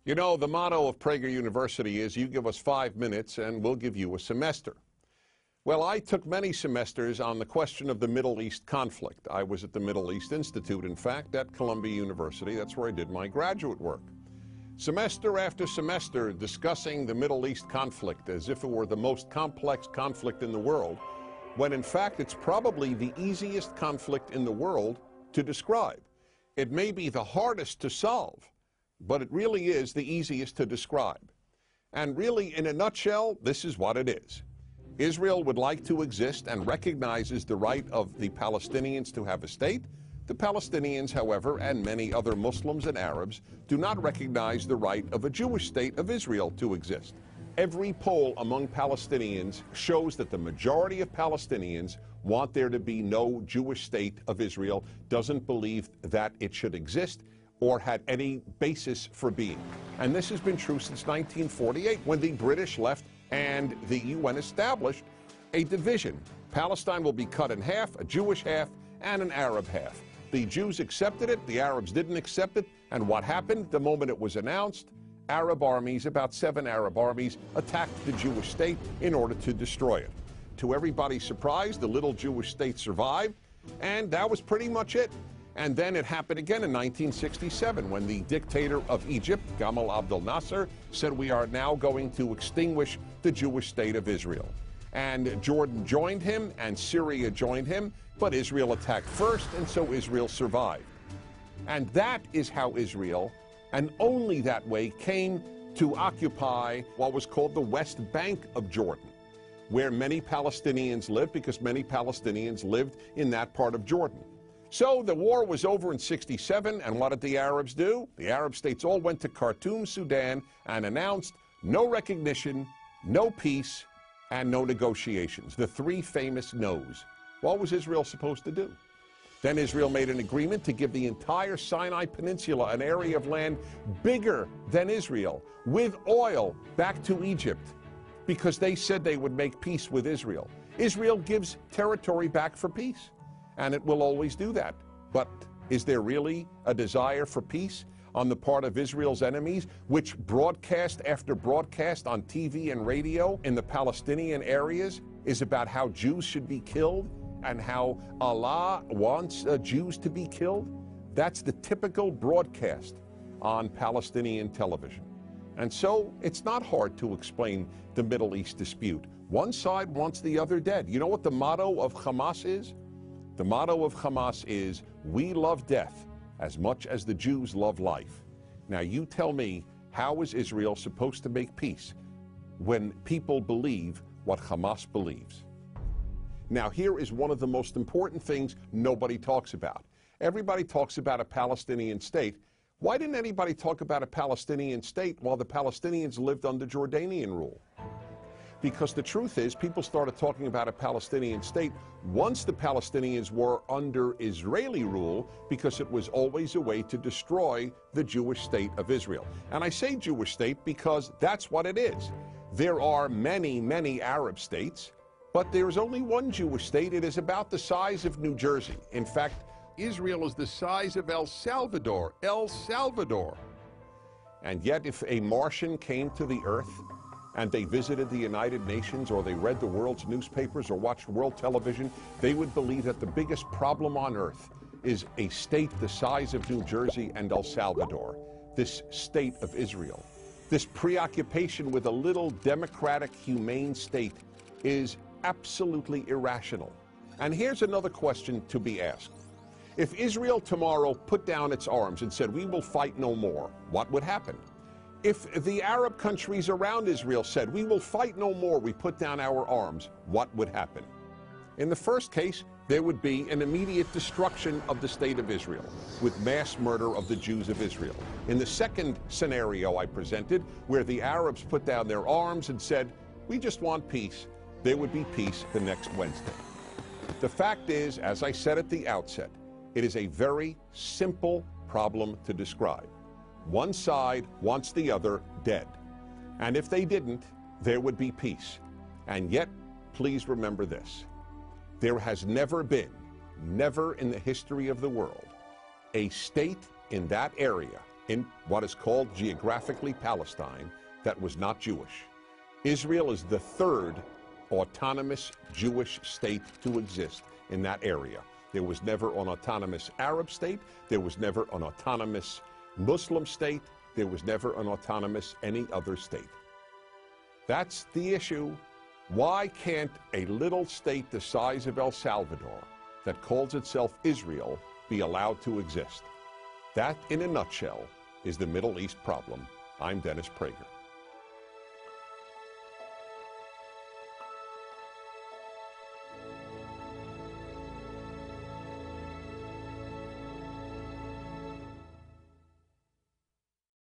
You know, the motto of Prager University is you give us 5 minutes and we'll give you a semester. Well, I took many semesters on the question of the Middle East conflict. I was at the Middle East Institute, in fact, at Columbia University. That's where I did my graduate work. Semester after semester discussing the Middle East conflict as if it were the most complex conflict in the world, when in fact it's probably the easiest conflict in the world to describe. It may be the hardest to solve, but it really is the easiest to describe. And really, in a nutshell, this is what it is. Israel would like to exist and recognizes the right of the Palestinians to have a state. The Palestinians, however, and many other Muslims and Arabs, do not recognize the right of a Jewish state of Israel to exist. Every poll among Palestinians shows that the majority of Palestinians want there to be no Jewish state of Israel, doesn't believe that it should exist or had any basis for being. And this has been true since 1948, when the British left and the UN established a division. Palestine will be cut in half, a Jewish half and an Arab half. The Jews accepted it, the Arabs didn't accept it, and what happened the moment it was announced? Arab armies, about 7 Arab armies, attacked the Jewish state in order to destroy it. To everybody's surprise, the little Jewish state survived, and that was pretty much it. And then it happened again in 1967 when the dictator of Egypt, Gamal Abdel Nasser, said we are now going to extinguish the Jewish state of Israel. And Jordan joined him and Syria joined him, but Israel attacked first, and so Israel survived. And that is how Israel, and only that way, came to occupy what was called the West Bank of Jordan, where many Palestinians lived, because many Palestinians lived in that part of Jordan. So the war was over in '67, and what did the Arabs do? The Arab states all went to Khartoum, Sudan, and announced no recognition, no peace, and no negotiations. The 3 famous no's. What was Israel supposed to do? Then Israel made an agreement to give the entire Sinai Peninsula, an area of land bigger than Israel, with oil, back to Egypt, because they said they would make peace with Israel. Israel gives territory back for peace, and it will always do that. But is there really a desire for peace on the part of Israel's enemies, which broadcast after broadcast on TV and radio in the Palestinian areas is about how Jews should be killed and how Allah wants Jews to be killed? That's the typical broadcast on Palestinian television. And so it's not hard to explain the Middle East dispute. One side wants the other dead. You know what the motto of Hamas is? The motto of Hamas is, we love death as much as the Jews love life. Now you tell me, how is Israel supposed to make peace when people believe what Hamas believes? Now here is one of the most important things nobody talks about. Everybody talks about a Palestinian state. Why didn't anybody talk about a Palestinian state while the Palestinians lived under Jordanian rule? Because the truth is, people started talking about a Palestinian state once the Palestinians were under Israeli rule, because it was always a way to destroy the Jewish state of Israel. And I say Jewish state because that's what it is. There are many, many Arab states, but there's only one Jewish state. It is about the size of New Jersey. In fact, Israel is the size of El Salvador. El Salvador. And yet, if a Martian came to the earth and they visited the United Nations, or they read the world's newspapers or watched world television, they would believe that the biggest problem on earth is a state the size of New Jersey and El Salvador, this state of Israel. This preoccupation with a little democratic, humane state is absolutely irrational. And here's another question to be asked. If Israel tomorrow put down its arms and said, we will fight no more, what would happen? If the Arab countries around Israel said, we will fight no more, we put down our arms, what would happen? In the first case, there would be an immediate destruction of the state of Israel, with mass murder of the Jews of Israel. In the second scenario I presented, where the Arabs put down their arms and said, we just want peace, there would be peace the next Wednesday. The fact is, as I said at the outset, it is a very simple problem to describe. One side wants the other dead. And if they didn't, there would be peace. And yet, please remember this. There has never been, never in the history of the world, a state in that area in what is called geographically Palestine that was not Jewish. Israel is the third autonomous Jewish state to exist in that area. There was never an autonomous Arab state. There was never an autonomous Muslim state. There was never an autonomous any other state. That's the issue. Why can't a little state the size of El Salvador that calls itself Israel be allowed to exist? That, in a nutshell, is the Middle East problem. I'm Dennis Prager.